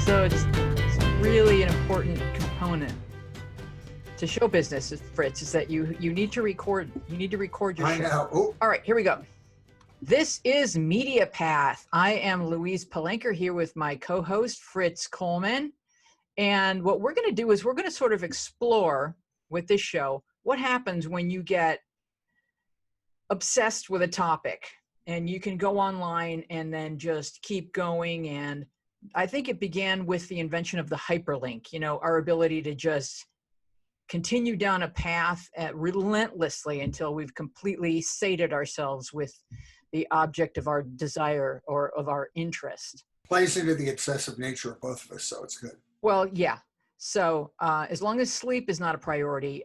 So it's really an important component to show business, Fritz, is that you need to record. You need to record your show. I know. Ooh. All right, here we go. This is Media Path. I am Louise Palanker here with my co-host Fritz Coleman, and what we're going to do is we're going to sort of explore with this show what happens when you get obsessed with a topic, and you can go online and then just keep going. And I think it began with the invention of the hyperlink, you know, our ability to just continue down a path relentlessly until we've completely sated ourselves with the object of our desire or of our interest. Plays into the obsessive nature of both of us, so it's good. Well, yeah. So as long as sleep is not a priority,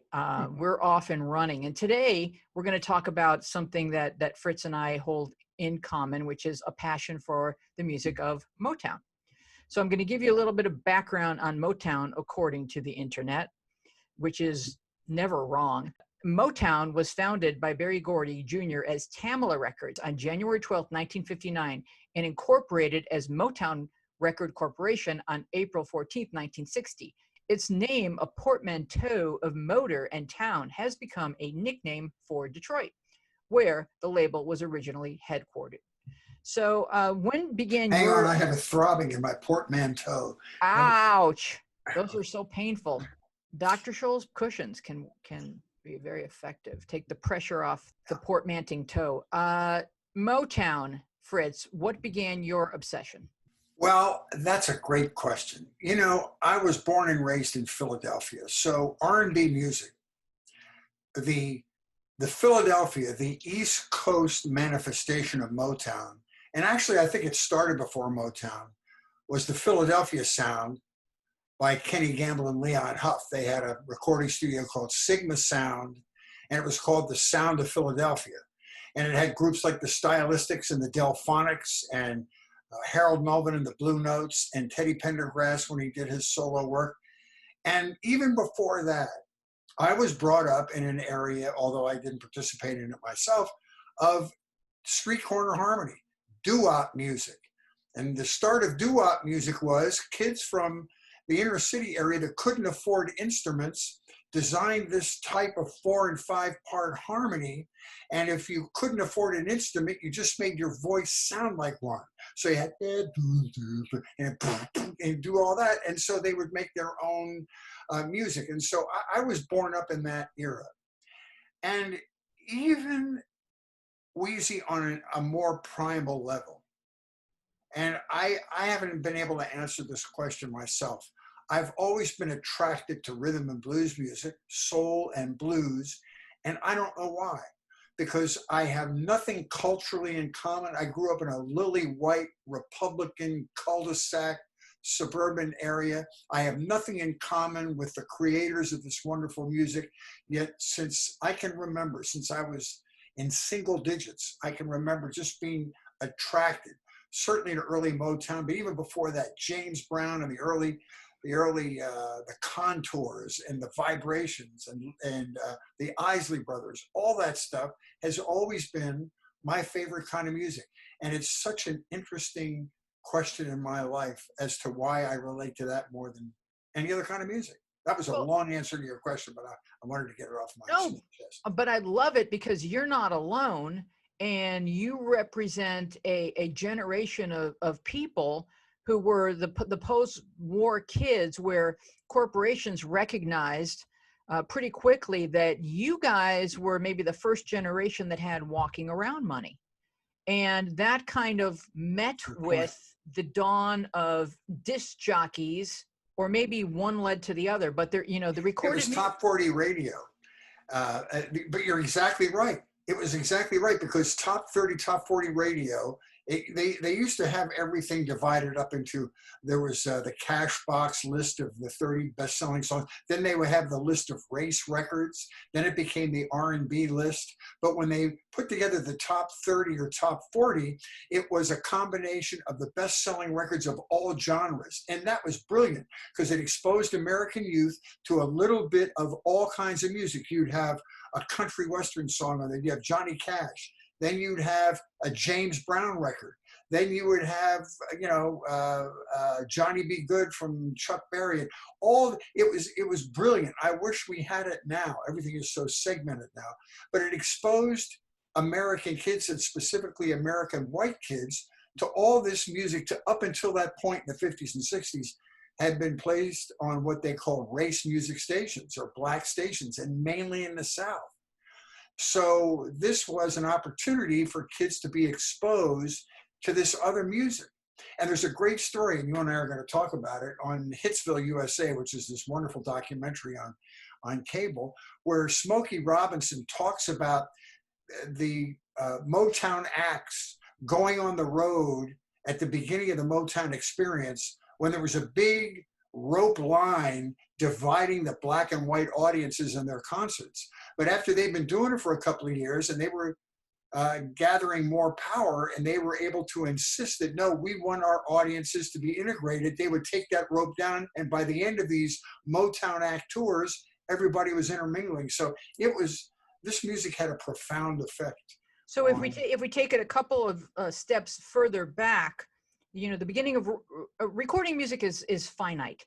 we're off and running. And today we're going to talk about something that Fritz and I hold in common, which is a passion for the music of Motown. So I'm going to give you a little bit of background on Motown according to the internet, which is never wrong. Motown was founded by Gordy Jr. as Tamla Records on January 12, 1959, and incorporated as Motown Record Corporation on April 14, 1960. Its name, a portmanteau of motor and town, has become a nickname for Detroit, where the label was originally headquartered. So when began Hang on, I have a throbbing in my portmanteau. Ouch! Those are so painful. Dr. Scholl's cushions can be very effective. Take the pressure off the portmanteau toe. Motown, Fritz, what began your obsession? Well, that's a great question. You know, I was born and raised in Philadelphia, so R&B music, the Philadelphia, the East Coast manifestation of Motown, and actually I think it started before Motown, was the Philadelphia sound by Kenny Gamble and Leon Huff. They had a recording studio called Sigma Sound, and it was called The Sound of Philadelphia. And it had groups like the Stylistics and the Delphonics and Harold Melvin and the Blue Notes and Teddy Pendergrass when he did his solo work. And even before that, I was brought up in an area, although I didn't participate in it myself, of street corner harmony, doo-wop music. And the start of doo-wop music was kids from the inner city area that couldn't afford instruments designed this type of 4- and 5-part harmony. And if you couldn't afford an instrument, you just made your voice sound like one. So you had and do all that. And so they would make their own music. And so I was born up in that era. And even Weezy on a more primal level. And I haven't been able to answer this question myself. I've always been attracted to rhythm and blues music, soul and blues, and I don't know why. Because I have nothing culturally in common. I grew up in a lily white Republican cul-de-sac suburban area. I have nothing in common with the creators of this wonderful music. Yet since I can remember, since I was in single digits, I can remember just being attracted, certainly to early Motown, but even before that, James Brown and the Contours and the Vibrations and the Isley Brothers, all that stuff has always been my favorite kind of music. And it's such an interesting question in my life as to why I relate to that more than any other kind of music. That was a long answer to your question, but I wanted to get it off my chest. But I love it because you're not alone, and you represent a generation of people who were the post-war kids, where corporations recognized pretty quickly that you guys were maybe the first generation that had walking around money. And that kind of met with the dawn of disc jockeys, or maybe one led to the other, but the recorded. It was top 40 radio. But you're exactly right. It was exactly right, because top 30, top 40 radio, they used to have everything divided up into, there was the cash box list of the 30 best-selling songs. Then they would have the list of race records. Then it became the R&B list. But when they put together the top 30 or top 40, it was a combination of the best-selling records of all genres. And that was brilliant, because it exposed American youth to a little bit of all kinds of music. You'd have a country western song on there. You have Johnny Cash. Then you'd have a James Brown record. Then you would have, Johnny B. Good from Chuck Berry, and it was brilliant. I wish we had it now. Everything is so segmented now, but it exposed American kids, and specifically American white kids, to all this music, to up until that point in the 50s and 60s, had been placed on what they call race music stations or black stations, and mainly in the South. So this was an opportunity for kids to be exposed to this other music. And there's a great story, and you and I are going to talk about it, on Hitsville, USA, which is this wonderful documentary on cable, where Smokey Robinson talks about the Motown acts going on the road at the beginning of the Motown experience, when there was a big rope line dividing the black and white audiences in their concerts. But after they'd been doing it for a couple of years, and they were gathering more power, and they were able to insist that, no, we want our audiences to be integrated, they would take that rope down, and by the end of these Motown act tours, everybody was intermingling. So this music had a profound effect. So if we take it a couple of steps further back, the beginning of recording music is finite.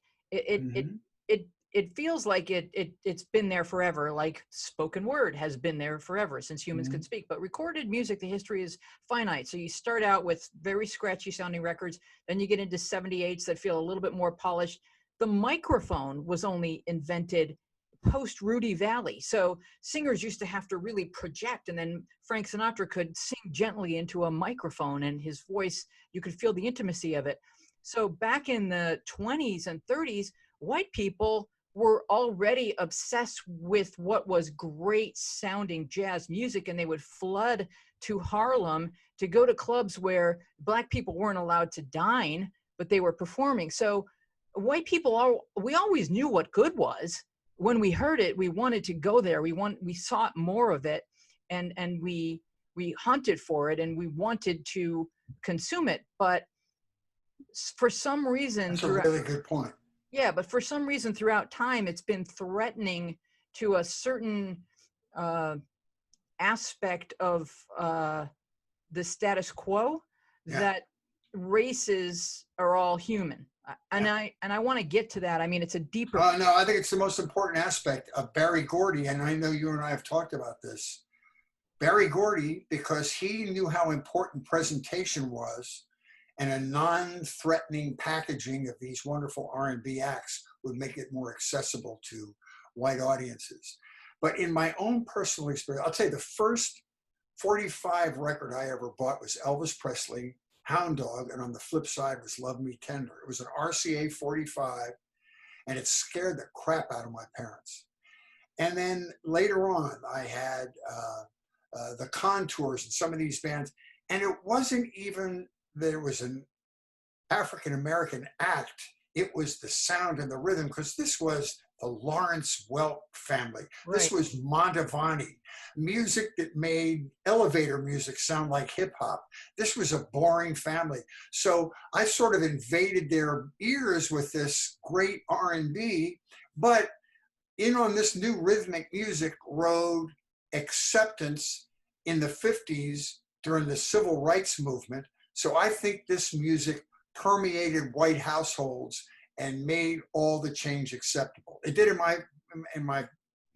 It feels like it's been there forever, like spoken word has been there forever since humans could speak. But recorded music, the history is finite. So you start out with very scratchy sounding records, then you get into 78s that feel a little bit more polished. The microphone was only invented post Rudy Valley. So singers used to have to really project, and then Frank Sinatra could sing gently into a microphone, and his voice, you could feel the intimacy of it. So back in the 20s and 30s, white people were already obsessed with what was great sounding jazz music, and they would flood to Harlem to go to clubs where black people weren't allowed to dine, but they were performing. So white people, we always knew what good was. When we heard it, we wanted to go there. We sought more of it, and we hunted for it, and we wanted to consume it. But for some reason, that's a really good point. Yeah, but for some reason throughout time, it's been threatening to a certain aspect of the status quo, that races are all human. And I want to get to that. I mean, it's a deeper. No, I think it's the most important aspect of Barry Gordy, and I know you and I have talked about this. Barry Gordy, because he knew how important presentation was, and a non-threatening packaging of these wonderful R&B acts would make it more accessible to white audiences. But in my own personal experience, I'll tell you, the first 45 record I ever bought was Elvis Presley, Hound Dog, and on the flip side was Love Me Tender. It was an RCA 45, and it scared the crap out of my parents. And then later on, I had the Contours and some of these bands, and it wasn't even that it was an African-American act, it was the sound and the rhythm, because this was the Lawrence Welk family. Right. This was Mantovani, music that made elevator music sound like hip hop. This was a boring family. So I sort of invaded their ears with this great R&B, but in on this new rhythmic music rode acceptance in the 50s during the civil rights movement. So I think this music permeated white households and made all the change acceptable. It did in my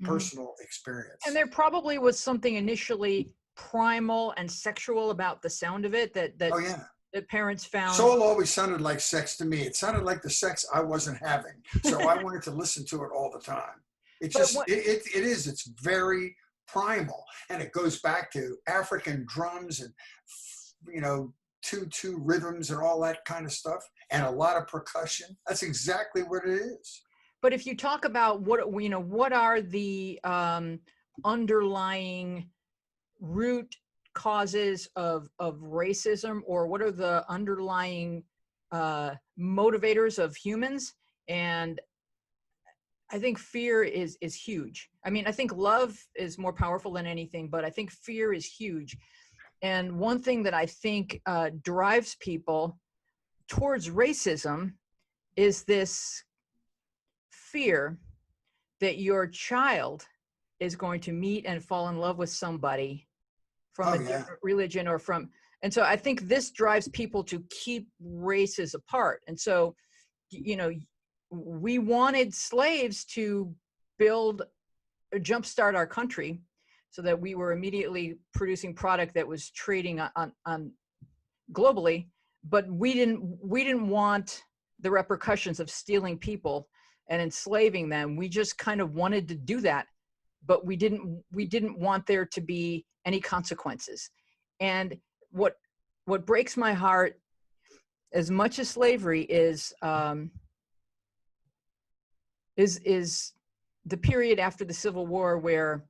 personal experience. And there probably was something initially primal and sexual about the sound of it that that parents found. Soul always sounded like sex to me. It sounded like the sex I wasn't having. So I wanted to listen to it all the time. It's very primal, and it goes back to African drums and 2/2 rhythms and all that kind of stuff, and a lot of percussion. That's exactly what it is. But if you talk about what are the underlying root causes of racism, or what are the underlying motivators of humans, and I think fear is huge. I mean, I think love is more powerful than anything, but I think fear is huge. And one thing that I think drives people towards racism is this fear that your child is going to meet and fall in love with somebody from a different religion, or from, And so I think this drives people to keep races apart. And so, you know, we wanted slaves to build, jumpstart our country so that we were immediately producing product that was trading on globally, but we didn't want the repercussions of stealing people and enslaving them. We just kind of wanted to do that, but we didn't want there to be any consequences. And what breaks my heart, as much as slavery is the period after the Civil War, where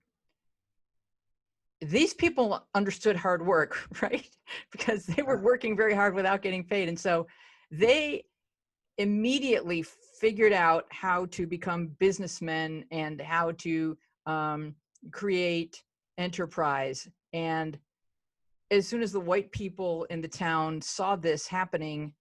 these people understood hard work, right? Because they were working very hard without getting paid. And so they immediately figured out how to become businessmen and how to create enterprise. And as soon as the white people in the town saw this happening,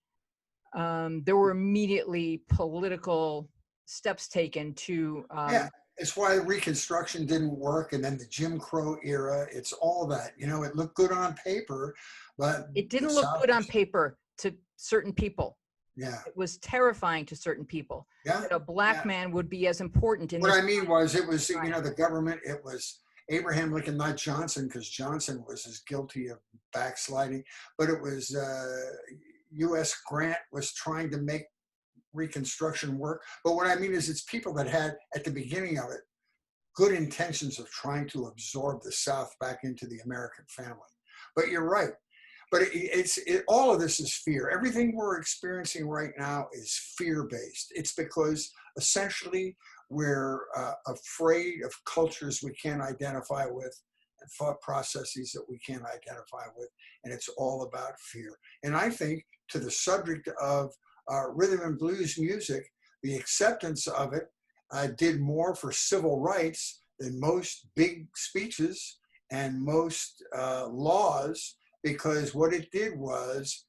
there were immediately political steps taken to Yeah, it's why Reconstruction didn't work, and then the Jim Crow era. It's all that. You know, it looked good on paper, but it the didn't look South good on was, paper to certain people. yeah, It was terrifying to certain people yeah, that a black yeah. man would be as important in What this I mean was, it was, time. the government. It was Abraham Lincoln, not Johnson, because Johnson was as guilty of backsliding. But it was U.S. Grant was trying to make Reconstruction work. But what I mean is, it's people that had at the beginning of it good intentions of trying to absorb the South back into the American family. But you're right. But all of this is fear. Everything we're experiencing right now is fear-based. It's because essentially we're afraid of cultures we can't identify with and thought processes that we can't identify with, and it's all about fear. And I think, to the subject of rhythm and blues music, the acceptance of it did more for civil rights than most big speeches and most laws, because what it did was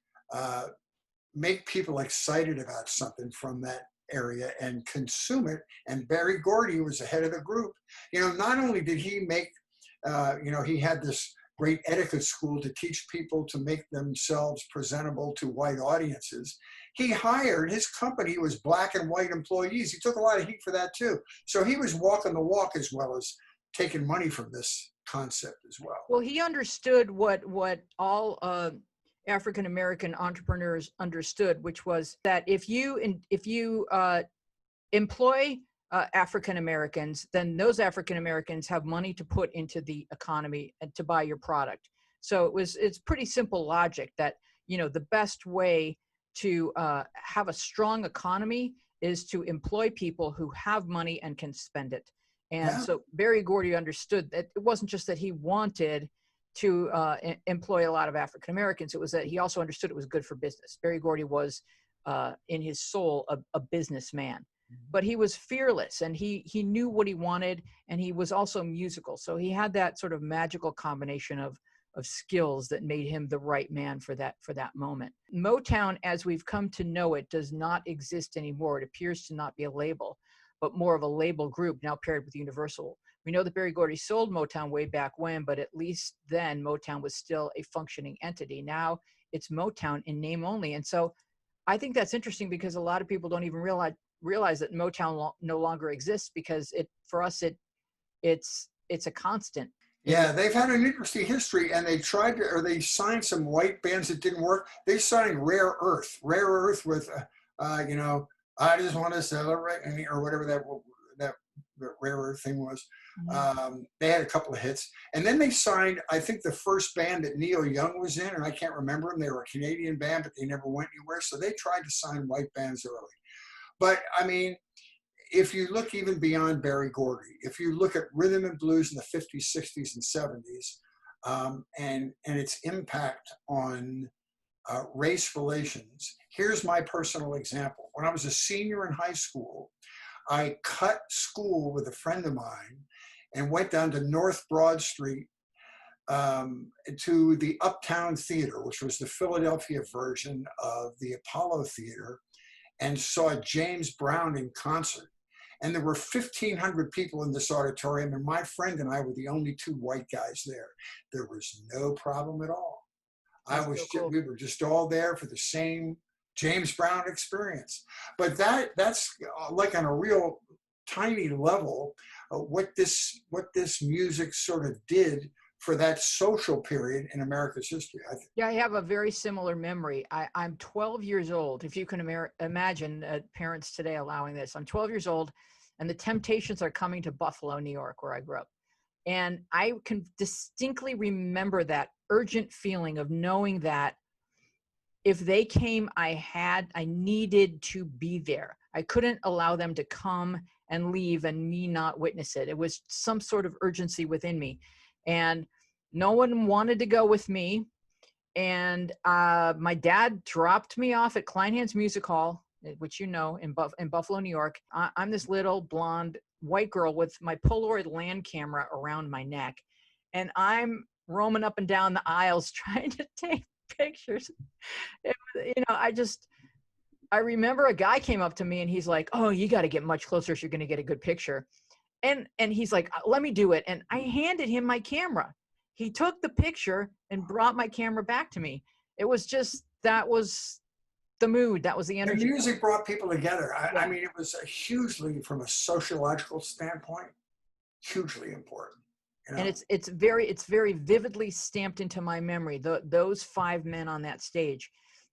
make people excited about something from that area and consume it. And Barry Gordy was the head of the group. Not only did he make, he had this great etiquette school to teach people to make themselves presentable to white audiences. He hired, his company was black and white employees. He took a lot of heat for that too. So he was walking the walk as well as taking money from this concept as well. Well, he understood what all African American entrepreneurs understood, which was that if you employ African Americans, then those African Americans have money to put into the economy and to buy your product. So it's pretty simple logic that the best way to have a strong economy is to employ people who have money and can spend it. And so Barry Gordy understood that it wasn't just that he wanted to employ a lot of African Americans. It was that he also understood it was good for business. Barry Gordy was in his soul a businessman, but he was fearless, and he knew what he wanted, and he was also musical. So he had that sort of magical combination of skills that made him the right man for that moment. Motown, as we've come to know it, does not exist anymore. It appears to not be a label, but more of a label group now paired with Universal. We know that Barry Gordy sold Motown way back when, but at least then Motown was still a functioning entity. Now it's Motown in name only. And so I think that's interesting, because a lot of people don't even realize that Motown no longer exists, because for us it's a constant. Yeah, they've had an interesting history, and they signed some white bands that didn't work. They signed Rare Earth with, I just want to celebrate, or whatever that Rare Earth thing was. Mm-hmm. They had a couple of hits, and then they signed, I think, the first band that Neil Young was in, and I can't remember them. They were a Canadian band, but they never went anywhere. So they tried to sign white bands early. But I mean, if you look even beyond Barry Gordy, if you look at rhythm and blues in the 50s, 60s, and 70s, and its impact on race relations, here's my personal example. When I was a senior in high school, I cut school with a friend of mine and went down to North Broad Street to the Uptown Theater, which was the Philadelphia version of the Apollo Theater, and saw James Brown in concert. And there were 1,500 people in this auditorium, and my friend and I were the only two white guys there. There was no problem at all. That's so cool. We were just all there for the same James Brown experience. But that's like on a real tiny level, what this music sort of did for that social period in America's history. Yeah, I have a very similar memory. I'm 12 years old. If you can imagine parents today allowing this. I'm 12 years old, and the Temptations are coming to Buffalo, New York, where I grew up. And I can distinctly remember that urgent feeling of knowing that if they came, I needed to be there. I couldn't allow them to come and leave and me not witness it. It was some sort of urgency within me. And no one wanted to go with me. And my dad dropped me off at Kleinhans Music Hall, which you know, in Buffalo, New York. I'm this little blonde white girl with my Polaroid land camera around my neck. And I'm roaming up and down the aisles trying to take pictures. I remember a guy came up to me and he's like, "Oh, you got to get much closer if you're going to get a good picture." And he's like, "Let me do it." And I handed him my camera. He took the picture and brought my camera back to me. It was just, that was the mood. That was the energy. The music brought people together. I mean, it was hugely, from a sociological standpoint, hugely important. You know? And it's very vividly stamped into my memory. Those five men on that stage,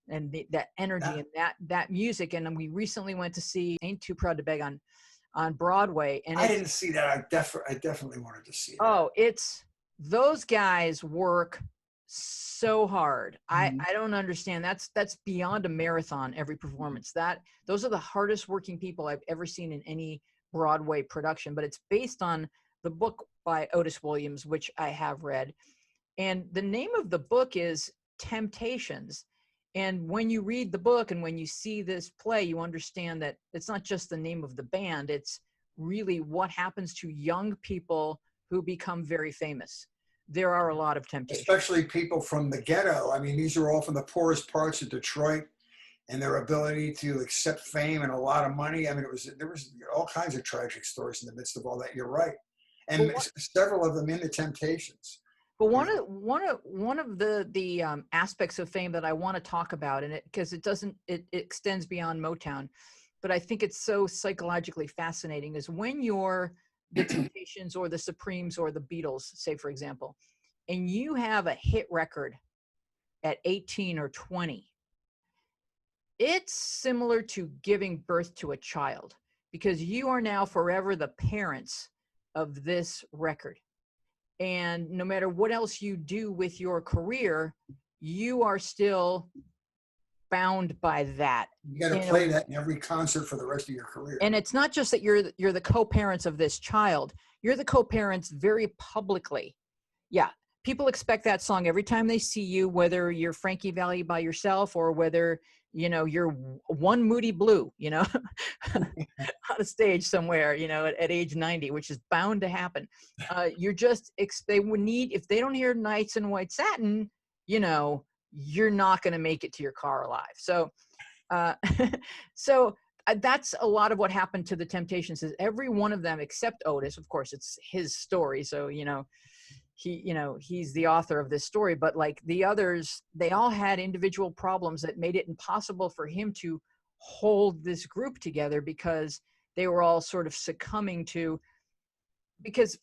and that energy and that music. And we recently went to see Ain't Too Proud to Beg on Broadway. And I didn't see that. I definitely wanted to see it. Oh, those guys work so hard. I don't understand. That's beyond a marathon, every performance. Those are the hardest working people I've ever seen in any Broadway production. But it's based on the book by Ottis Williams, which I have read. And the name of the book is Temptations. And when you read the book and when you see this play, you understand that it's not just the name of the band. It's really what happens to young people who become very famous. There are a lot of temptations. Especially people from the ghetto. I mean, these are all from the poorest parts of Detroit, and their ability to accept fame and a lot of money. I mean, there was all kinds of tragic stories in the midst of all that. You're right. And several of them in the Temptations. But one of the aspects of fame that I want to talk about, and because it extends beyond Motown, but I think it's so psychologically fascinating, is when you're the Temptations or the Supremes or the Beatles, say for example, and you have a hit record at 18 or 20, it's similar to giving birth to a child, because you are now forever the parents of this record. And no matter what else you do with your career, you are still bound by that. You got to play that in every concert for the rest of your career. And it's not just that you're the co-parents of this child. You're the co-parents very publicly. Yeah, people expect that song every time they see you, whether you're Frankie Valli by yourself or whether, you're one Moody Blue, on a stage somewhere, at age 90, which is bound to happen. They would need, if they don't hear Nights in White Satin, you're not going to make it to your car alive. So, that's a lot of what happened to the Temptations. Is every one of them except Ottis, of course, it's his story. So, he's the author of this story, but like the others, they all had individual problems that made it impossible for him to hold this group together, because they were all sort of succumbing to, because,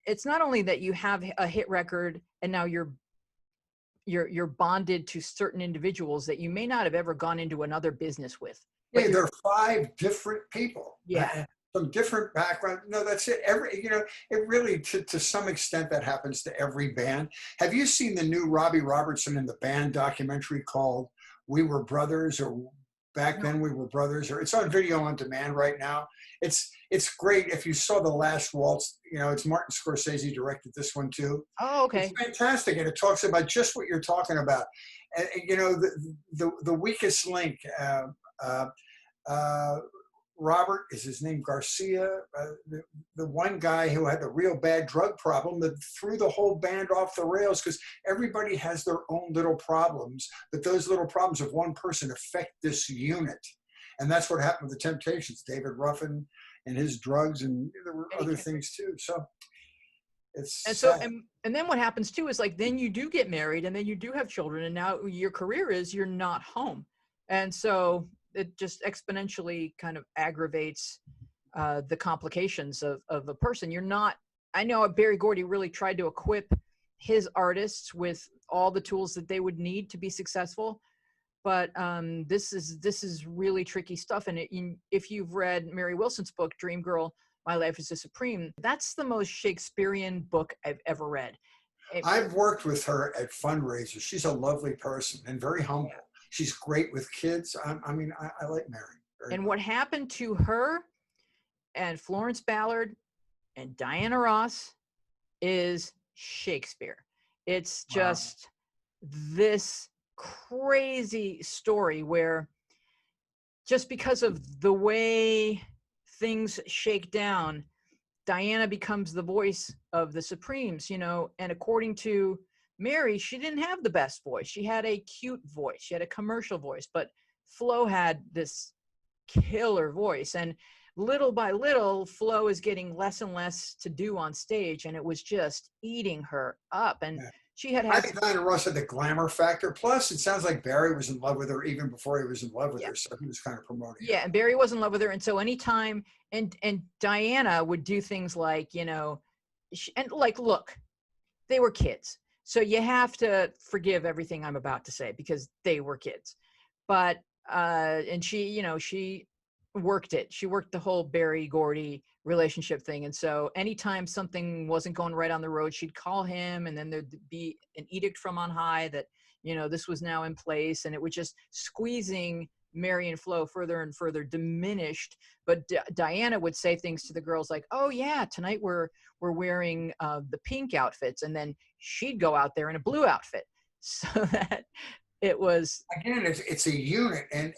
it's not only that you have a hit record and now you're bonded to certain individuals that you may not have ever gone into another business with. Yeah, there are five different people. Yeah. From different backgrounds. No, that's it. It really, to some extent, that happens to every band. Have you seen the new Robbie Robertson and the Band documentary called "We Were Brothers" or "Back Then We Were Brothers"? Or it's on video on demand right now. It's great. If you saw The Last Waltz, it's Martin Scorsese directed this one too. Oh, okay. It's fantastic, and it talks about just what you're talking about. And the weakest link. Robert, is his name Garcia, the one guy who had the real bad drug problem that threw the whole band off the rails, because everybody has their own little problems, but those little problems of one person affect this unit. And that's what happened with the Temptations, David Ruffin and his drugs, and there were other things too. So It's And so, sad. and then what happens too is like, then you do get married and then you do have children and now your career is you're not home. And so it just exponentially kind of aggravates the complications of a person. You're not, I know Barry Gordy really tried to equip his artists with all the tools that they would need to be successful. But this is really tricky stuff. And if you've read Mary Wilson's book, Dreamgirl, My Life is a Supreme, that's the most Shakespearean book I've ever read. I've worked with her at fundraisers. She's a lovely person and very humble. She's great with kids. I like Mary very And much. what happened to her and Florence Ballard and Diana Ross is Shakespeare. It's Wow. just this crazy story where just because of the way things shake down, Diana becomes the voice of the Supremes, you know, and according to Mary, she didn't have the best voice. She had a cute voice. She had a commercial voice, but Flo had this killer voice. And little by little, Flo is getting less and less to do on stage, and it was just eating her up. And Yeah. she had I had think Diana Ross had the glamour factor. Plus, it sounds like Barry was in love with her even before he was in love with yeah, her. So he was kind of promoting yeah. her. And Barry was in love with her, and so anytime, and Diana would do things like, you know, and like, look, they were kids, so you have to forgive everything I'm about to say because they were kids. But and she, you know, she worked it. She worked the whole Barry Gordy relationship thing. And so anytime something wasn't going right on the road, she'd call him, and then there'd be an edict from on high that, you know, this was now in place, and it was just squeezing Mary and Flo further and further diminished. But Diana would say things to the girls like, "Oh yeah, tonight we're wearing the pink outfits," and then she'd go out there in a blue outfit, so that it was. Again, it's a unit, and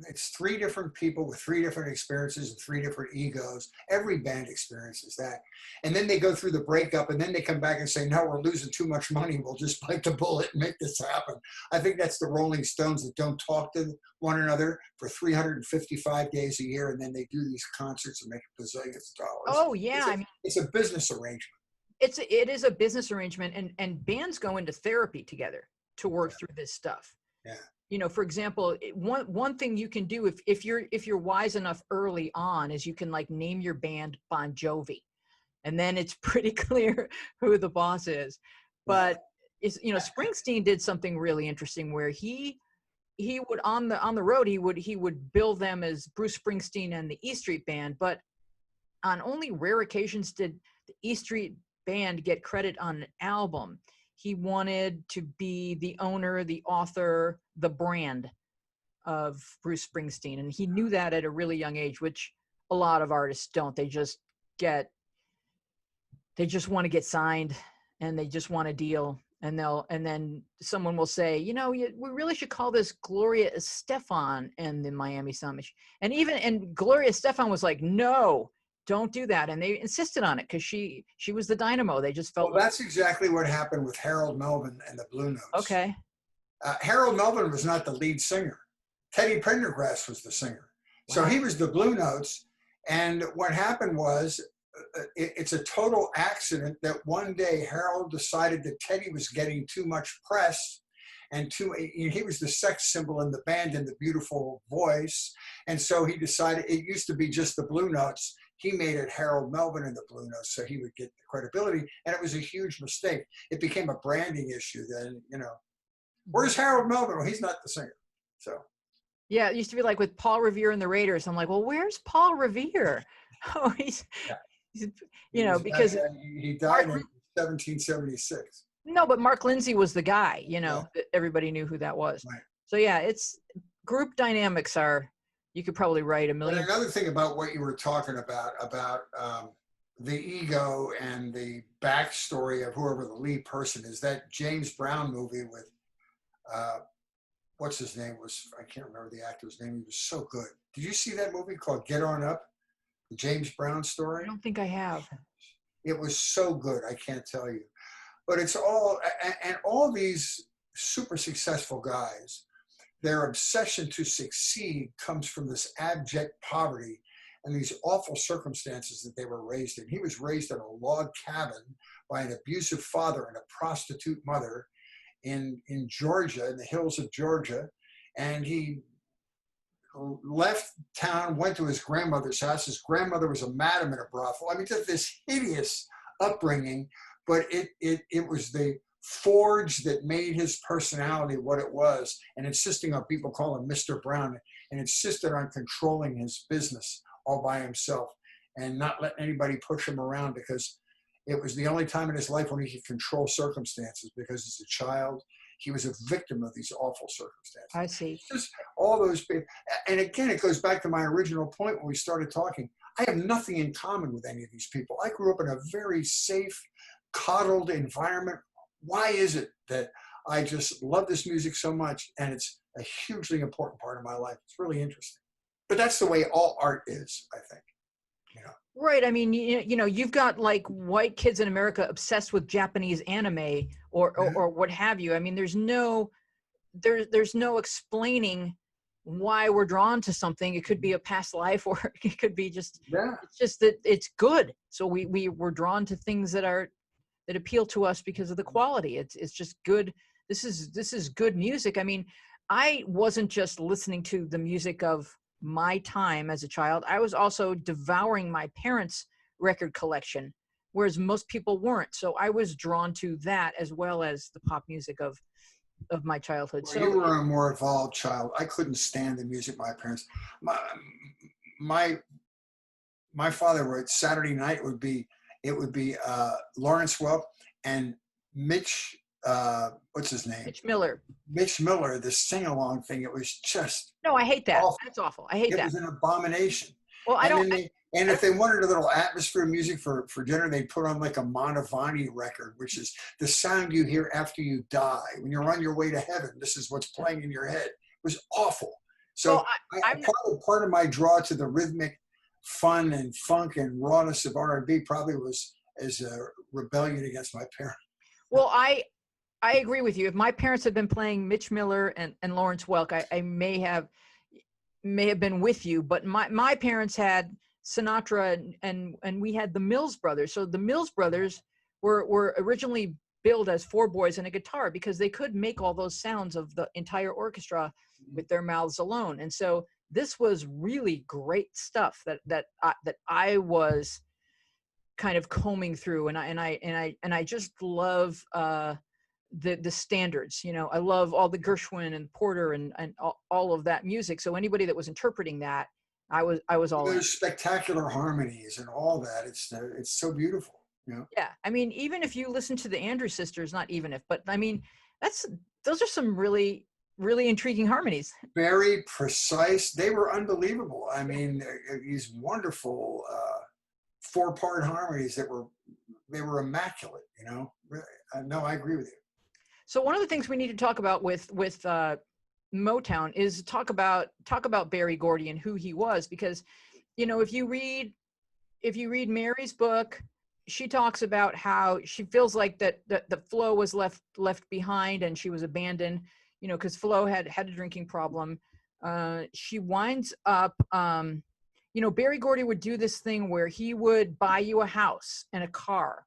it's three different people with three different experiences and three different egos. Every band experiences that, and then they go through the breakup, and then they come back and say, "No, we're losing too much money. We'll just bite the bullet and make this happen." I think that's the Rolling Stones that don't talk to one another for 355 days a year, and then they do these concerts and make bazillions of dollars. Oh yeah, I mean, It's a business arrangement. it is a business arrangement, and bands go into therapy together to work through this stuff. Yeah. You know, for example, one thing you can do if you're wise enough early on is you can like name your band Bon Jovi, and then it's pretty clear who the boss is. But is, you know, Springsteen did something really interesting where he would on the road he would bill them as Bruce Springsteen and the E Street Band, but on only rare occasions did the E Street Band get credit on an album. He wanted to be the owner, the author, the brand of Bruce Springsteen. And he knew that at a really young age, which a lot of artists don't. They just want to get signed, and they just want a deal. And then someone will say, you know, we really should call this Gloria Estefan and the Miami Sound. And Gloria Estefan was like, no, don't do that. And they insisted on it because she was the dynamo. They just felt Well, that's exactly what happened with Harold Melvin and the Blue Notes. okay. Harold Melvin was not the lead singer. Teddy Pendergrass was the singer. Wow. So he was the Blue Notes. And what happened was, it's a total accident that one day Harold decided that Teddy was getting too much press, and he was the sex symbol in the band and the beautiful voice. And so he decided it used to be just the Blue Notes. He made it Harold Melvin and the Blue Notes so he would get the credibility. And it was a huge mistake. It became a branding issue then, you know. Where's Harold Melvin? Well, he's not the singer. So. Yeah, it used to be like with Paul Revere and the Raiders. I'm like, well, where's Paul Revere? Oh, he's you know, because he died in 1776. No, but Mark Lindsay was the guy, you know, that everybody knew who that was. Right. So yeah, it's group dynamics you could probably write a million. But another thing about what you were talking about the ego and the backstory of whoever the lead person is, that James Brown movie with, what's his name I can't remember the actor's name. He was so good. Did you see that movie called Get On Up? The James Brown story? I don't think I have. It was so good, I can't tell you. But it's all these super successful guys, their obsession to succeed comes from this abject poverty. and these awful circumstances that they were raised in. He was raised in a log cabin by an abusive father and a prostitute mother in Georgia, in the hills of Georgia. And he left town, went to his grandmother's house. His grandmother was a madam in a brothel. I mean, just this hideous upbringing, but it was the forge that made his personality what it was, and insisting on people call him Mr. Brown, and insisted on controlling his business all by himself and not letting anybody push him around, because it was the only time in his life when he could control circumstances, because as a child, he was a victim of these awful circumstances. I see. It's just all those people. And again, it goes back to my original point when we started talking. I have nothing in common with any of these people. I grew up in a very safe, coddled environment. Why is it that I just love this music so much, and it's a hugely important part of my life? It's really interesting. But that's the way all art is, I think. You know. Right. I mean, you know, you've got like white kids in America obsessed with Japanese anime or what have you. I mean, there's no explaining why we're drawn to something. It could be a past life, or it could be just, it's just that it's good. So we're drawn to things that appeal to us because of the quality. It's just good. This is good music. I mean, I wasn't just listening to the music of my time as a child. I was also devouring my parents' record collection, whereas most people weren't. So I was drawn to that as well as the pop music of my childhood. Well, so you were a more evolved child. I couldn't stand the music my parents. My father would, Saturday night it would be Lawrence Welk and Mitch, what's his name? Mitch Miller, the sing-along thing. It was just no, I hate that. awful. That's awful. I hate that. It was an abomination. Well, and if they wanted a little atmosphere music for dinner, they'd put on like a Mantovani record, which is the sound you hear after you die. When you're on your way to heaven, this is what's playing in your head. It was awful. So part of my draw to the rhythmic fun and funk and rawness of R&B probably was as a rebellion against my parents. Well, I agree with you. If my parents had been playing Mitch Miller and Lawrence Welk, I may have been with you. But my parents had Sinatra and we had the Mills Brothers. So the Mills Brothers were originally billed as four boys and a guitar because they could make all those sounds of the entire orchestra with their mouths alone. And so this was really great stuff that I was kind of combing through, and I just love the standards. You know, I love all the Gershwin and Porter and all of that music. So anybody that was interpreting that, I was all in. There's spectacular harmonies and all that. It's so beautiful. You know? Yeah, I mean, even if you listen to the Andrews Sisters, not even if, but I mean, those are some really, really intriguing harmonies. Very precise. They were unbelievable. I mean, these wonderful 4-part harmonies they were immaculate. You know, really. No, I agree with you. So one of the things we need to talk about with Motown is talk about Berry Gordy and who he was, because, you know, if you read Mary's book, she talks about how she feels like that Flo was left behind and she was abandoned, you know, because Flo had a drinking problem. She winds up, you know, Berry Gordy would do this thing where he would buy you a house and a car,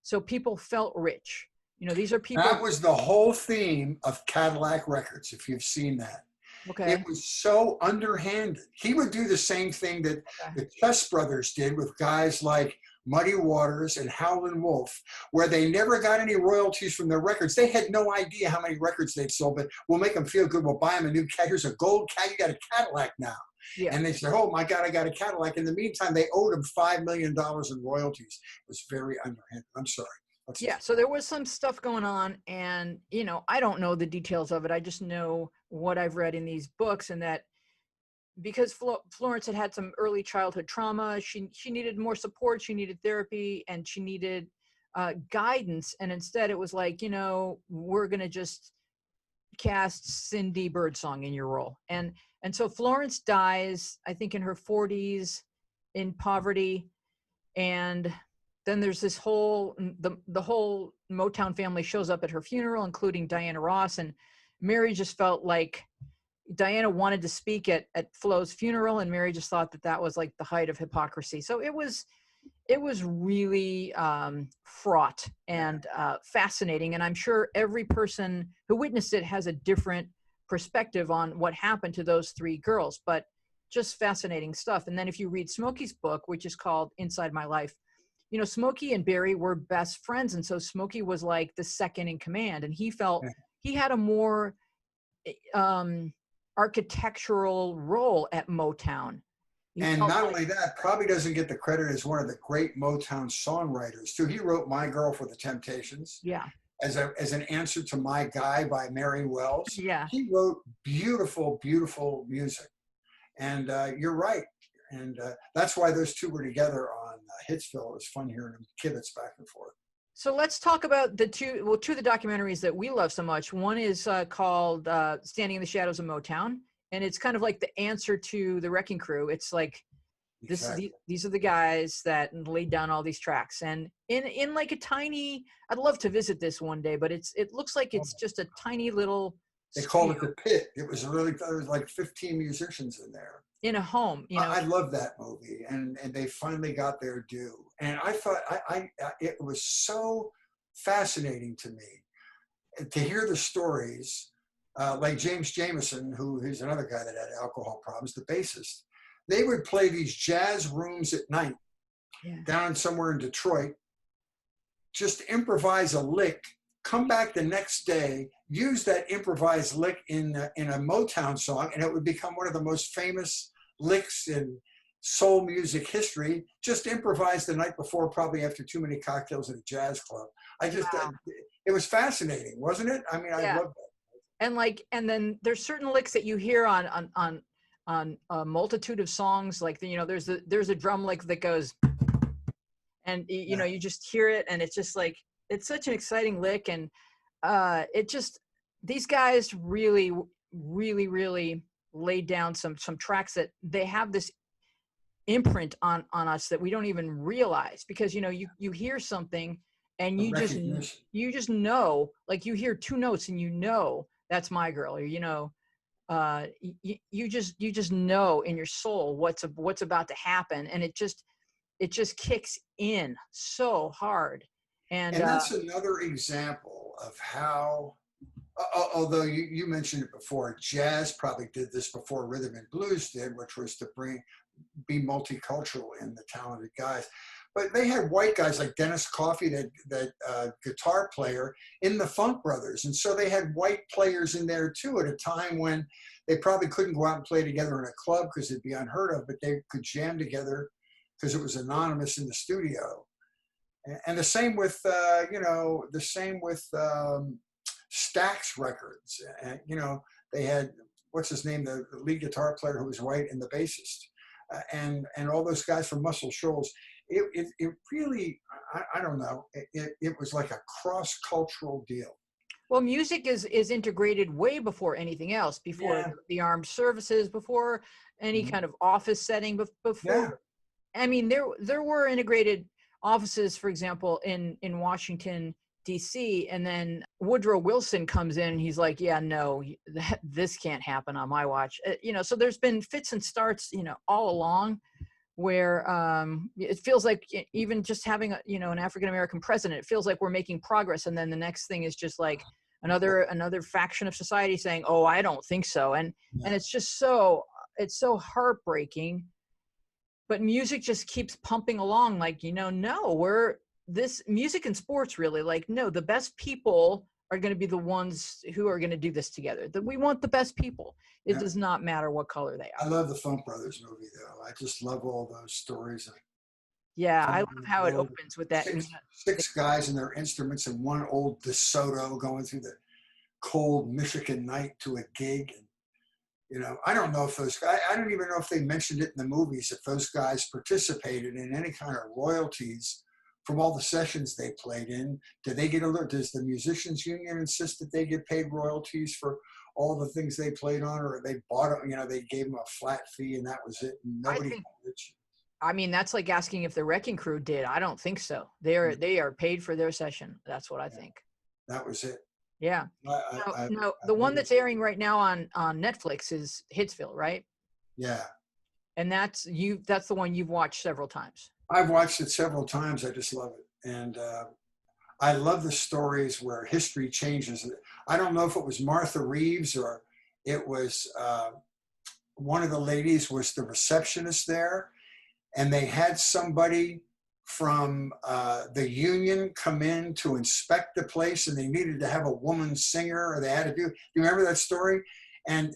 so people felt rich. You know, these are people. That was the whole theme of Cadillac Records, if you've seen that. Okay. It was so underhanded. He would do the same thing that the Chess Brothers did with guys like Muddy Waters and Howlin' Wolf, where they never got any royalties from their records. They had no idea how many records they'd sold, but we'll make them feel good. We'll buy them a new cat. Here's a gold cat. You got a Cadillac now. Yeah. And they said, oh my God, I got a Cadillac. In the meantime, they owed him $5 million in royalties. It was very underhanded. I'm sorry. Yeah, so there was some stuff going on, and, you know, I don't know the details of it. I just know what I've read in these books, and that because Florence had some early childhood trauma, she needed more support, she needed therapy, and she needed guidance. And instead it was like, you know, we're going to just cast Cindy Birdsong in your role. And so Florence dies, I think in her 40s, in poverty, and then there's this whole, the whole Motown family shows up at her funeral, including Diana Ross, and Mary just felt like Diana wanted to speak at Flo's funeral, and Mary just thought that that was like the height of hypocrisy. So it was really fraught and fascinating. And I'm sure every person who witnessed it has a different perspective on what happened to those three girls, but just fascinating stuff. And then if you read Smokey's book, which is called Inside My Life, you know, Smokey and Barry were best friends. And so Smokey was like the second in command, and he felt he had a more architectural role at Motown. And not only that, probably doesn't get the credit as one of the great Motown songwriters too. He wrote "My Girl" for the Temptations. Yeah. As an answer to "My Guy" by Mary Wells. Yeah. He wrote beautiful, beautiful music. And you're right. And that's why those two were together on Hitsville. It was fun hearing them kibitz back and forth. So let's talk about two of the documentaries that we love so much. One is called Standing in the Shadows of Motown. And it's kind of like the answer to the Wrecking Crew. It's like, these are the guys that laid down all these tracks. And in like a tiny, I'd love to visit this one day, but it looks like it's just a tiny little. They call it the Pit. There was like 15 musicians in there. In a home, you know. I love that movie, and they finally got their due. And I thought it was so fascinating to me to hear the stories. Like James Jamerson, who's another guy that had alcohol problems, the bassist. They would play these jazz rooms at night down somewhere in Detroit, just improvise a lick, come back the next day, use that improvised lick in a Motown song, and it would become one of the most famous licks in soul music history, just improvised the night before, probably after too many cocktails at a jazz club. It was fascinating, wasn't it? I mean, I loved that. And then there's certain licks that you hear on a multitude of songs. Like, you know, there's a drum lick that goes, and you know, you just hear it, and it's just like, it's such an exciting lick. And these guys really, really, really laid down some tracks that they have this imprint on us that we don't even realize, because, you know, you hear something and you just know, like, you hear two notes and you know that's My Girl, or, you know, you just know in your soul what's about to happen, and it just kicks in so hard. And that's another example of how, although you mentioned it before, jazz probably did this before rhythm and blues did, which was to be multicultural in the talented guys. But they had white guys like Dennis Coffey, that guitar player in the Funk Brothers. And so they had white players in there too, at a time when they probably couldn't go out and play together in a club because it'd be unheard of, but they could jam together because it was anonymous in the studio. And the same with, Stax Records. And, you know, they had, what's his name, the lead guitar player who was white, and the bassist. And all those guys from Muscle Shoals. It really, I don't know, it was like a cross-cultural deal. Well, music is integrated way before anything else, before the armed services, before any kind of office setting, before. I mean, there were integrated offices, for example, in Washington, D.C., and then Woodrow Wilson comes in and he's like, yeah, no, this can't happen on my watch. You know, so there's been fits and starts, you know, all along, where it feels like even just having an African-American president, it feels like we're making progress. And then the next thing is just like another faction of society saying, oh, I don't think so. And it's just it's so heartbreaking, but music just keeps pumping along. Like, you know, no, this music and sports really, like, no, the best people are going to be the ones who are going to do this together. That we want the best people. It does not matter what color they are. I love the Funk Brothers movie, though. I just love all those stories. Yeah, I love how it opens with that. Six guys and their instruments and one old DeSoto going through the cold Michigan night to a gig. And, you know, I don't know if I don't even know if they mentioned it in the movies, if those guys participated in any kind of royalties from all the sessions they played in. Did they get does the musicians union insist that they get paid royalties for all the things they played on, or they bought it, you know, they gave them a flat fee and that was it? And nobody got rich. I mean, that's like asking if the Wrecking Crew did. I don't think so. They are paid for their session. That's what I think. That was it. Yeah. I No, I the one really, that's airing right now on Netflix is Hitsville, right? yeah. And that's the one you've watched several times. I've watched it several times. I just love it. And I love the stories where history changes. I don't know if it was Martha Reeves or it was one of the ladies was the receptionist there, and they had somebody from the union come in to inspect the place, and they needed to have a woman singer, or they had to do. You remember that story? And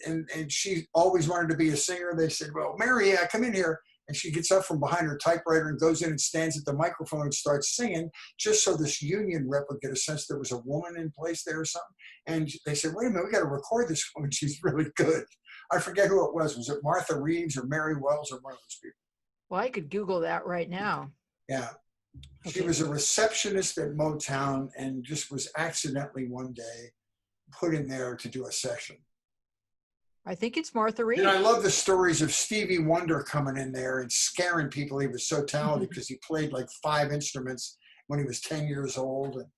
she always wanted to be a singer. They said, "Well, Mary, come in here." And she gets up from behind her typewriter and goes in and stands at the microphone and starts singing, just so this union rep would get a sense there was a woman in place there or something. And they said, "Wait a minute, we got to record this woman. She's really good." I forget who it was. Was it Martha Reeves or Mary Wells or one of those people? Well, I could Google that right now. Yeah. She Okay. was a receptionist at Motown and just was accidentally one day put in there to do a session. I think it's Martha Reeves. And I love the stories of Stevie Wonder coming in there and scaring people. He was so talented because he played like 5 instruments when he was 10 years old. And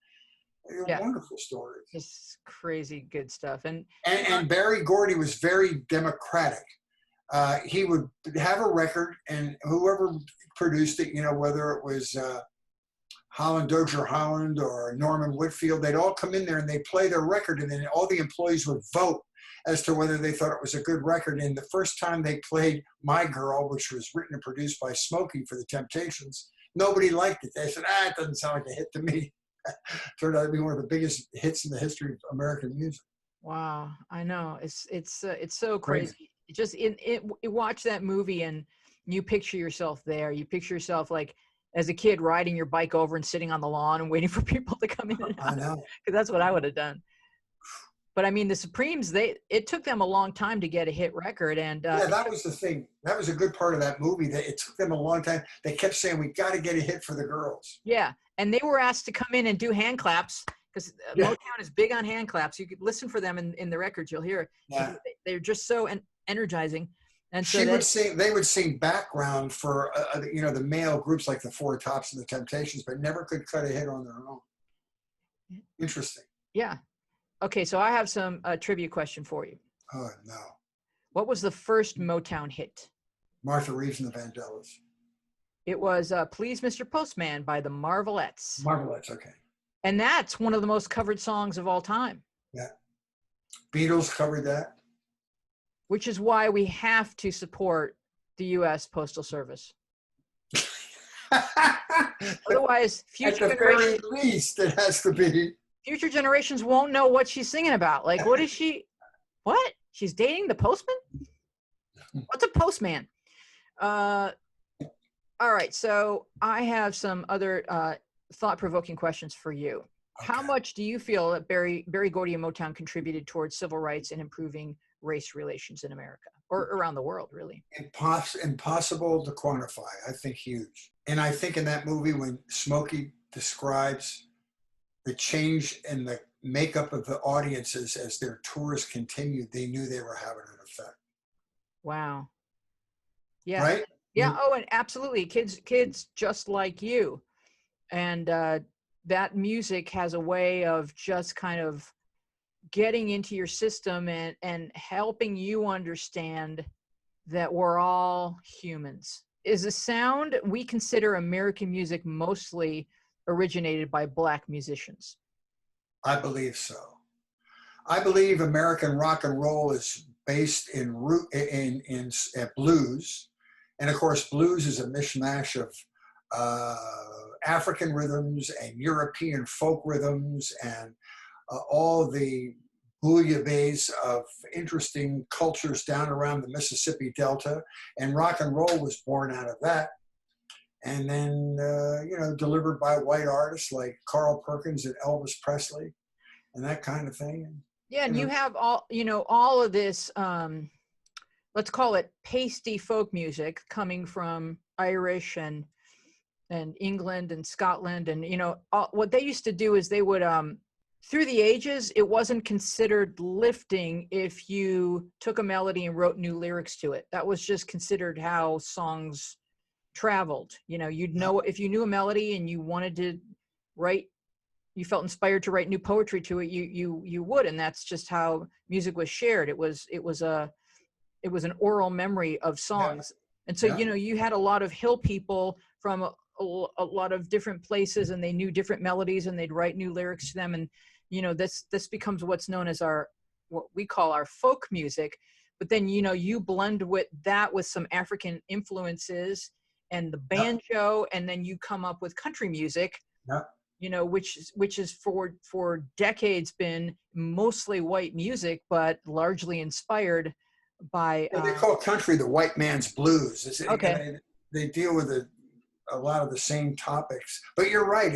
Yeah. wonderful stories. It's crazy good stuff. And Barry Gordy was very democratic. He would have a record, and whoever produced it, whether it was Holland Dozier Holland or Norman Whitfield, they'd all come in there and they'd play their record, and then all the employees would vote as to whether they thought it was a good record. And the first time they played My Girl, which was written and produced by Smokey for the Temptations, nobody liked it. They said, it doesn't sound like a hit to me. Turned out to be one of the biggest hits in the history of American music. Wow, I know. It's so crazy. Just you watch that movie and you picture yourself there. You picture yourself like as a kid riding your bike over and sitting on the lawn and waiting for people to come in and out. I know. Because that's what I would have done. But I mean, the Supremes, it took them a long time to get a hit record. And yeah, that was the thing. That was a good part of that movie. That it took them a long time. They kept saying, "We got to get a hit for the girls." Yeah, and they were asked to come in and do hand claps because Motown is big on hand claps. You could listen for them in the records. You'll hear it. Yeah. They're just so energizing. And so they would sing background for the male groups like the Four Tops and the Temptations, but never could cut a hit on their own. Interesting. Yeah. Okay, so I have some trivia question for you. Oh no. What was the first Motown hit? Martha Reeves and the Vandellas. It was "Please, Mr. Postman" by the Marvelettes. Marvelettes, okay. And that's one of the most covered songs of all time. Yeah. Beatles covered that. Which is why we have to support the U.S. Postal Service. Otherwise, future at the very generations, least, it has to be. Future generations won't know what she's singing about. Like, what is she? What? She's dating the postman? What's a postman? All right. So I have some other thought-provoking questions for you. Okay. How much do you feel that Berry Gordy and Motown contributed towards civil rights and improving race relations in America or around the world, really? Impossible to quantify. I think huge. And I think in that movie, when Smokey describes the change in the makeup of the audiences as their tours continued, they knew they were having an effect. Wow. Yeah. Right? Yeah. Oh, and absolutely. Kids just like you. And that music has a way of just kind of getting into your system and helping you understand that we're all humans. Is a sound we consider American music mostly originated by Black musicians? I believe so. I believe American rock and roll is based in blues. And of course, blues is a mishmash of African rhythms and European folk rhythms and all the bouillabaisse of interesting cultures down around the Mississippi Delta. And rock and roll was born out of that. And then, delivered by white artists like Carl Perkins and Elvis Presley and that kind of thing. Yeah, and you have all of this, let's call it pasty folk music coming from Irish and England and Scotland. And, what they used to do is they would, through the ages, it wasn't considered lifting if you took a melody and wrote new lyrics to it. That was just considered how songs traveled. You'd know if you knew a melody and you wanted to write you felt inspired to write new poetry to it, you would, and that's just how music was shared. It was an oral memory of Yeah. songs. And so, Yeah. you had a lot of hill people from a lot of different places, and they knew different melodies, and they'd write new lyrics to them. And, this becomes what's known as what we call our folk music. But then, you blend with some African influences and the Yeah. banjo, and then you come up with country music, Yeah. which is for decades been mostly white music, but largely inspired by Well, they call country the white man's blues. okay. They deal with a lot of the same topics. But you're right.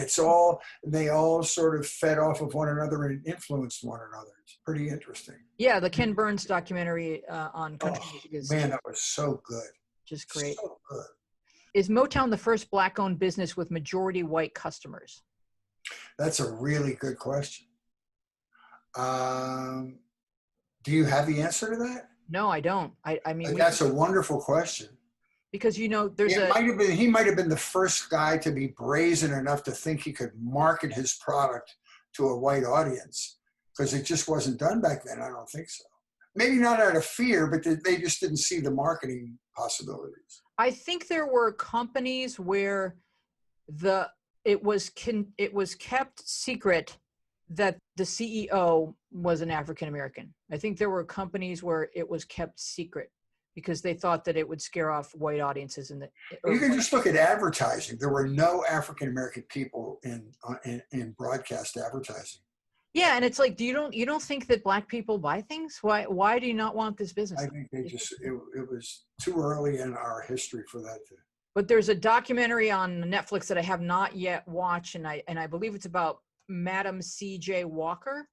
They all sort of fed off of one another and influenced one another. It's pretty interesting. Yeah, the Ken Burns documentary on country music is man, that was so good. just great. So good. Is Motown the first Black-owned business with majority white customers? That's a really good question. Do you have the answer to that? No, I don't. I mean, That's a wonderful question. because he might have been the first guy to be brazen enough to think he could market his product to a white audience, because it just wasn't done back then. I don't think so. Maybe not out of fear, but they just didn't see the marketing possibilities. I think there were companies where it was kept secret that the CEO was an African American. I think there were companies where it was kept secret because they thought that it would scare off white audiences. You can just look at advertising. There were no African American people in broadcast advertising. Yeah, and it's like, you don't think that Black people buy things? Why do you not want this business? I think it was too early in our history for that to. But there's a documentary on Netflix that I have not yet watched, and I believe it's about Madam C.J. Walker,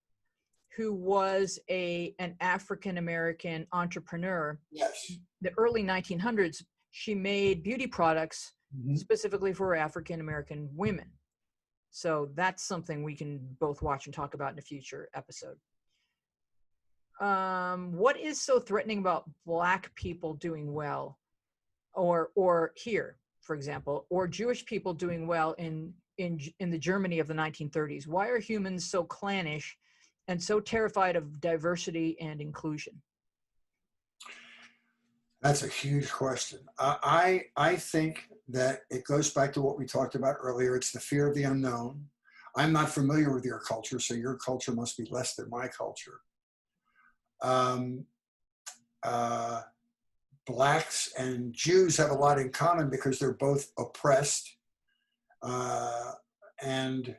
who was an African American entrepreneur. Yes. The early 1900s, she made beauty products specifically for African American women. So that's something we can both watch and talk about in a future episode. What is so threatening about Black people doing well, or here, for example, or Jewish people doing well in the Germany of the 1930s? Why are humans so clannish and so terrified of diversity and inclusion? That's a huge question. I think that it goes back to what we talked about earlier. It's the fear of the unknown. I'm not familiar with your culture, so your culture must be less than my culture. Blacks and Jews have a lot in common because they're both oppressed. And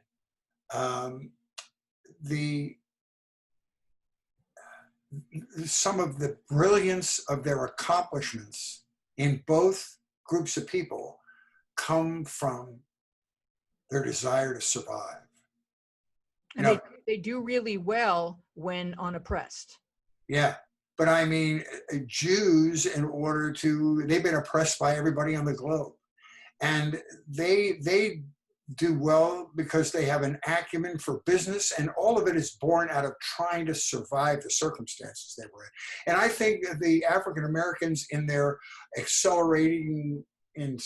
some of the brilliance of their accomplishments in both groups of people come from their desire to survive. And they do really well when unoppressed. Yeah, but I mean, Jews, they've been oppressed by everybody on the globe, and they do well because they have an acumen for business, and all of it is born out of trying to survive the circumstances they were in. And I think the African Americans, in their accelerating in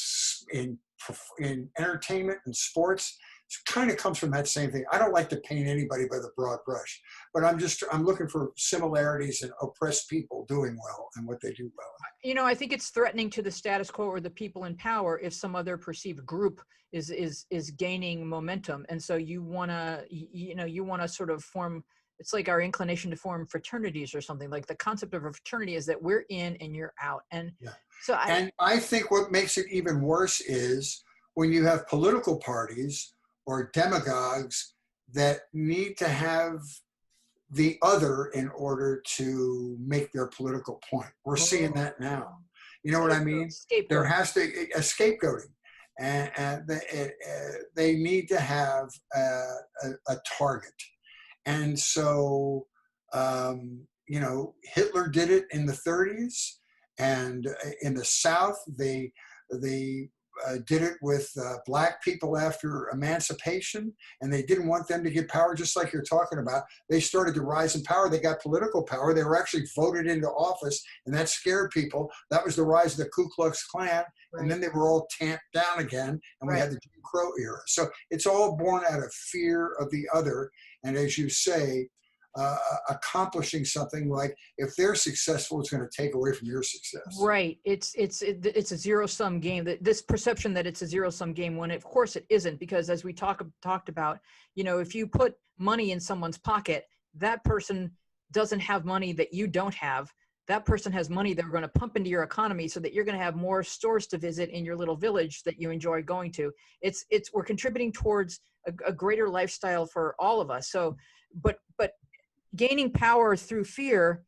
entertainment and sports, kind of comes from that same thing. I don't like to paint anybody by the broad brush, but I'm looking for similarities in oppressed people doing well and what they do well. I think it's threatening to the status quo or the people in power if some other perceived group is gaining momentum. And so you want to sort of form, it's like our inclination to form fraternities or something. Like the concept of a fraternity is that we're in and you're out. And yeah. So I think what makes it even worse is when you have political parties or demagogues that need to have the other in order to make their political point. We're seeing that now. You know what I mean? There has to be a scapegoating, and they need to have a target. And so, Hitler did it in the 30s, and in the South, the did it with black people after emancipation, and they didn't want them to get power, just like you're talking about. They started to rise in power. They got political power. They were actually voted into office, and that scared people. That was the rise of the Ku Klux Klan, Right. and then they were all tamped down again, and we had the Jim Crow era. So it's all born out of fear of the other, and as you say, accomplishing something like if they're successful, it's going to take away from your success. Right. It's a zero-sum game. This perception that it's a zero-sum game, when of course it isn't, because as we talked about, if you put money in someone's pocket, that person doesn't have money that you don't have. That person has money they're going to pump into your economy so that you're going to have more stores to visit in your little village that you enjoy going to. We're contributing towards a greater lifestyle for all of us. So, but gaining power through fear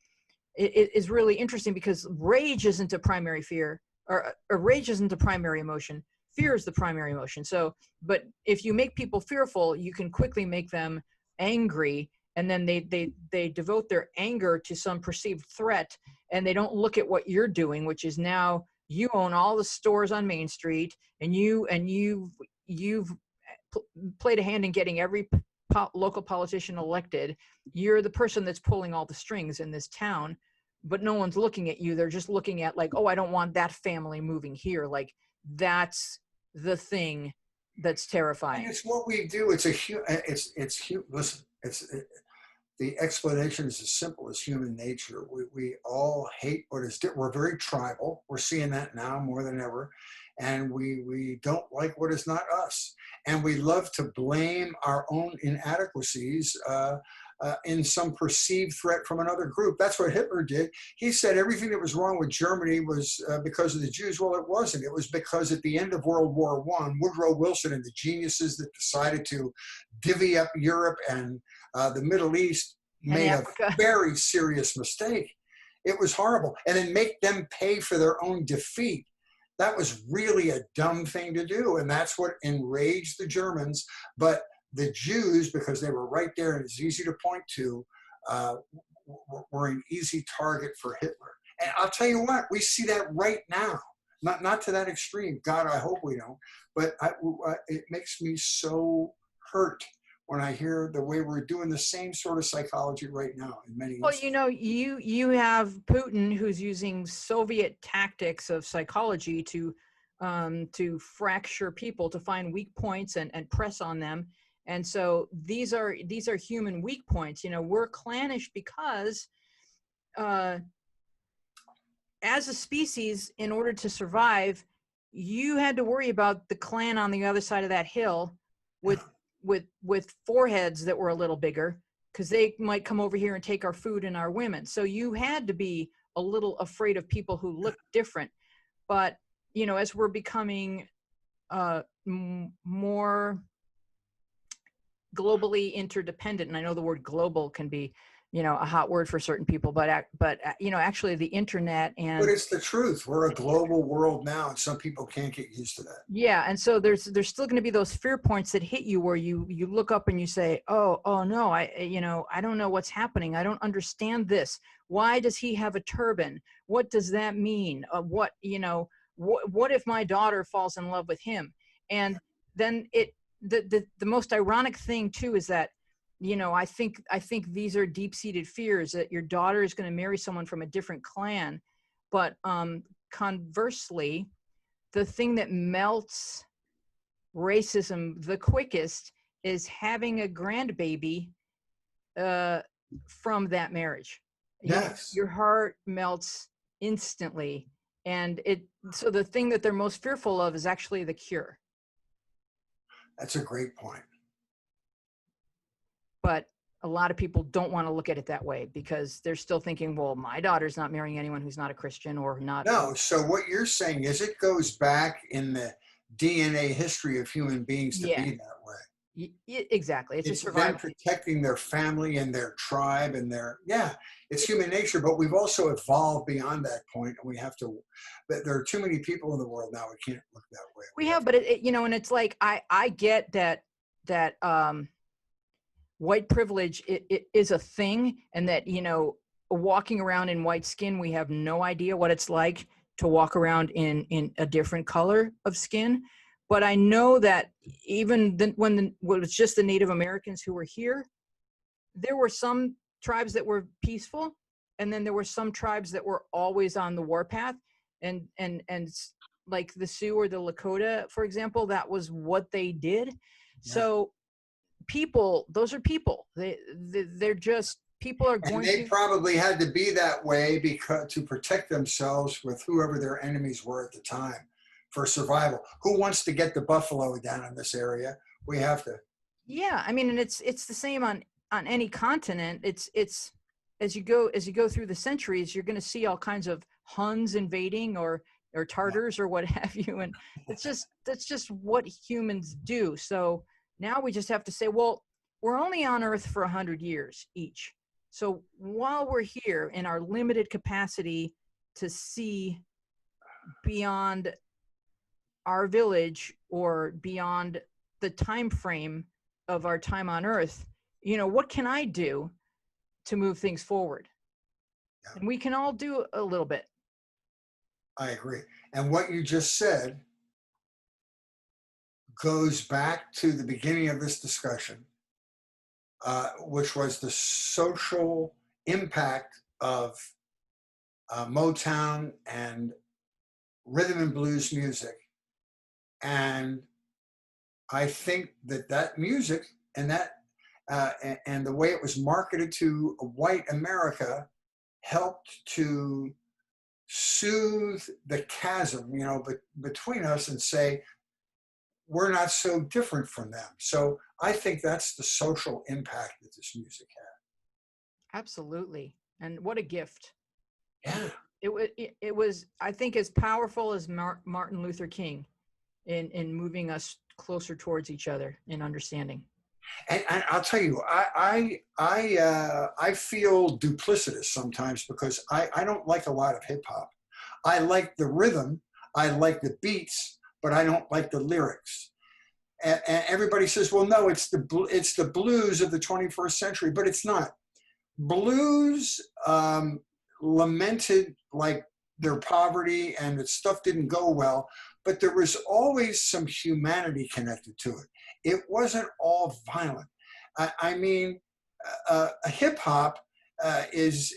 is really interesting, because rage isn't a primary fear, or rage isn't a primary emotion. Fear is the primary emotion. So, but if you make people fearful, you can quickly make them angry, and then they devote their anger to some perceived threat, and they don't look at what you're doing, which is now you own all the stores on Main Street, and you've played a hand in getting every local politician elected. You're the person that's pulling all the strings in this town, but no one's looking at you. They're just looking at like, oh, I don't want that family moving here. Like, that's the thing that's terrifying. And it's what we do. Listen, the explanation is as simple as human nature. We all hate what is different. We're very tribal. We're seeing that now more than ever. And we don't like what is not us. And we love to blame our own inadequacies in some perceived threat from another group. That's what Hitler did. He said everything that was wrong with Germany was because of the Jews. Well, it wasn't. It was because at the end of World War I, Woodrow Wilson and the geniuses that decided to divvy up Europe and the Middle East made a very serious mistake. It was horrible. And then make them pay for their own defeat. That was really a dumb thing to do. And that's what enraged the Germans. But the Jews, because they were right there and it's easy to point to, were an easy target for Hitler. And I'll tell you what, we see that right now. Not to that extreme. God, I hope we don't. But it makes me so hurt when I hear the way we're doing the same sort of psychology right now in many instances. Well, you have Putin, who's using Soviet tactics of psychology to fracture people, to find weak points and press on them. And so these are human weak points. We're clannish because as a species, in order to survive, you had to worry about the clan on the other side of that hill with foreheads that were a little bigger, because they might come over here and take our food and our women. So you had to be a little afraid of people who look different. But, as we're becoming more globally interdependent, and I know the word global can be, a hot word for certain people, but actually the internet and. But it's the truth. We're a global world now, and some people can't get used to that. Yeah, and so there's still going to be those fear points that hit you, where you look up and you say, oh no, I don't know what's happening. I don't understand this. Why does he have a turban? What does that mean? What if my daughter falls in love with him? And then the most ironic thing too is that, I think these are deep-seated fears that your daughter is going to marry someone from a different clan. But conversely, the thing that melts racism the quickest is having a grandbaby from that marriage. Yes. Your heart melts instantly. And so the thing that they're most fearful of is actually the cure. That's a great point. But a lot of people don't want to look at it that way, because they're still thinking, well, my daughter's not marrying anyone who's not a Christian or not. No. So what you're saying is it goes back in the DNA history of human beings to be that way. Exactly. It's them protecting their family and their tribe and it's human nature, but we've also evolved beyond that point, and we have to, there are too many people in the world now. We can't look that way. We have, but and it's like, I get that white privilege it is a thing, and that walking around in white skin, we have no idea what it's like to walk around in a different color of skin. But I know that even when it was just the Native Americans who were here, there were some tribes that were peaceful, and then there were some tribes that were always on the warpath. And like the Sioux or the Lakota, for example, that was what they did. Yeah. So people, those are people. They're just, people are going to. And they probably had to be that way because to protect themselves with whoever their enemies were at the time for survival. Who wants to get the buffalo down in this area? We have to. Yeah, I mean, and it's the same on any continent. It's as you go through the centuries, you're going to see all kinds of Huns invading or Tartars or what have you, and that's just what humans do. So now we just have to say, well, we're only on Earth for 100 years each. So while we're here in our limited capacity to see beyond our village or beyond the time frame of our time on Earth, what can I do to move things forward? Yeah. And we can all do a little bit. I agree. And what you just said goes back to the beginning of this discussion, which was the social impact of Motown and rhythm and blues music. And I think that music and and the way it was marketed to white America helped to soothe the chasm, between us and say, we're not so different from them. So I think that's the social impact that this music had. Absolutely. And what a gift. Yeah. It was, I think, as powerful as Martin Luther King in moving us closer towards each other in understanding. And I'll tell you, I feel duplicitous sometimes because I don't like a lot of hip hop. I like the rhythm, I like the beats, but I don't like the lyrics. And everybody says, well, no, it's the blues of the 21st century, but it's not. Blues lamented like their poverty and that stuff didn't go well, but there was always some humanity connected to it. It wasn't all violent. I mean, hip hop is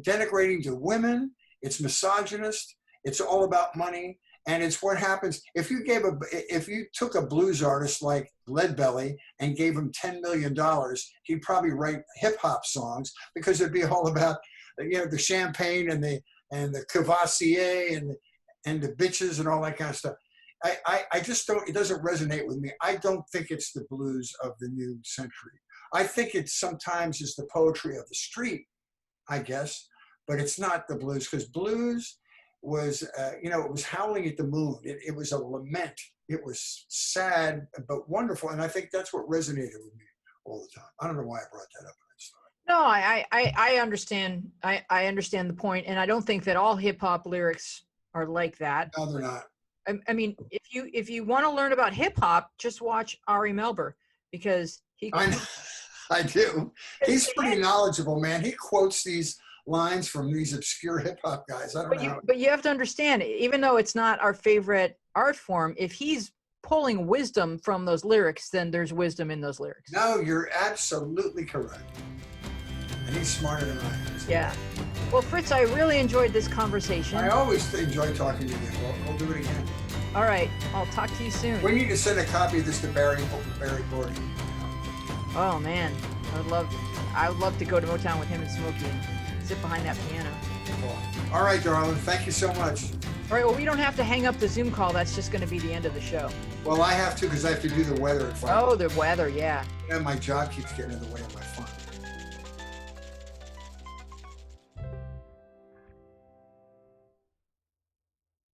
denigrating to women. It's misogynist. It's all about money. And it's what happens if you took a blues artist like Leadbelly and gave him $10 million, he'd probably write hip hop songs because it'd be all about, the champagne and the Cavassier and the bitches and all that kind of stuff. I just don't, it doesn't resonate with me. I don't think it's the blues of the new century. I think it sometimes is the poetry of the street, I guess, but it's not the blues, because blues was, it was howling at the moon. It was a lament. It was sad, but wonderful. And I think that's what resonated with me all the time. I don't know why I brought that up. No, I understand. I understand the point. And I don't think that all hip hop lyrics are like that. No, they're not. I mean, if you want to learn about hip hop, just watch Ari Melber, because I do. He's pretty knowledgeable, man. He quotes these lines from these obscure hip hop guys. I don't know. But you have to understand, even though it's not our favorite art form, if he's pulling wisdom from those lyrics, then there's wisdom in those lyrics. No, you're absolutely correct. And he's smarter than I am. Yeah. Well, Fritz, I really enjoyed this conversation. I always enjoy talking to you. We'll do it again. All right. I'll talk to you soon. We need to send a copy of this to Barry Gordy. Oh, man. I would love to go to Motown with him and Smokey and sit behind that piano. Cool. All right, darling. Thank you so much. All right. Well, we don't have to hang up the Zoom call. That's just going to be the end of the show. Well, I have to, because I have to do the weather at 5. Oh, the weather. Yeah. My job keeps getting in the way of my fun.